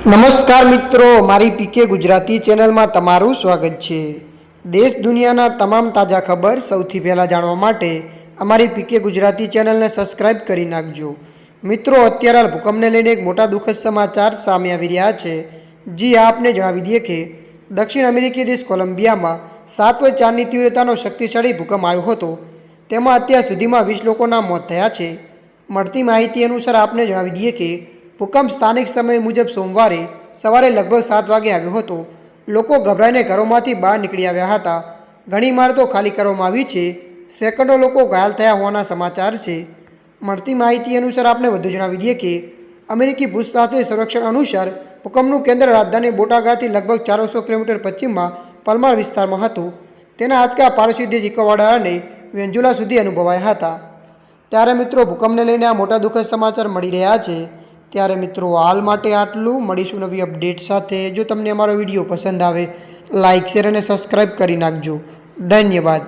નમસ્કાર મિત્રો, મારી પીકે ગુજરાતી ચેનલમાં તમારું સ્વાગત છે। દેશ દુનિયાના તમામ તાજા ખબર સૌથી પહેલાં જાણવા માટે અમારી પીકે ગુજરાતી ચેનલને સબસ્ક્રાઇબ કરી નાખજો। મિત્રો, અત્યારે હાલ ભૂકંપને લઈને એક મોટા દુઃખદ સમાચાર સામે આવી રહ્યા છે। જી આપને જણાવી દઈએ કે દક્ષિણ અમેરિકી દેશ કોલંબિયામાં 7.4ની તીવ્રતાનો શક્તિશાળી ભૂકંપ આવ્યો હતો। તેમાં અત્યાર સુધીમાં 20 લોકોના મોત થયા છે। મળતી માહિતી અનુસાર આપને જણાવી દઈએ કે ભૂકંપ સ્થાનિક સમય મુજબ સોમવારે સવારે લગભગ 7 વાગે આવ્યો હતો। લોકો ગભરાઈને ઘરોમાંથી બહાર નીકળી આવ્યા હતા। ઘણી ઇમારતો ખાલી કરવામાં આવી છે। સેંકડો લોકો ઘાયલ થયા હોવાના સમાચાર છે। મળતી માહિતી અનુસાર આપણે વધુ જણાવી દઈએ કે અમેરિકી ભૂશાસ્ત્રીય સર્વેક્ષણ અનુસાર ભૂકંપનું કેન્દ્ર રાજધાની બોટાગાથી લગભગ 400 કિલોમીટર પશ્ચિમમાં પલ્માર વિસ્તારમાં હતું। તેના આંચકા પાડોશી દેશ ઇક્વાડોર અને વેનેઝુએલા સુધી અનુભવાયા હતા। ત્યારે મિત્રો, ભૂકંપને લઈને આ મોટા દુઃખદ સમાચાર મળી રહ્યા છે। ત્યારે મિત્રો, હાલ માટે આટલું। મળીશું નવી અપડેટ સાથે। જો તમને અમારો વિડીયો પસંદ આવે, લાઇક, શેર અને સબસ્ક્રાઈબ કરી નાખજો। ધન્યવાદ।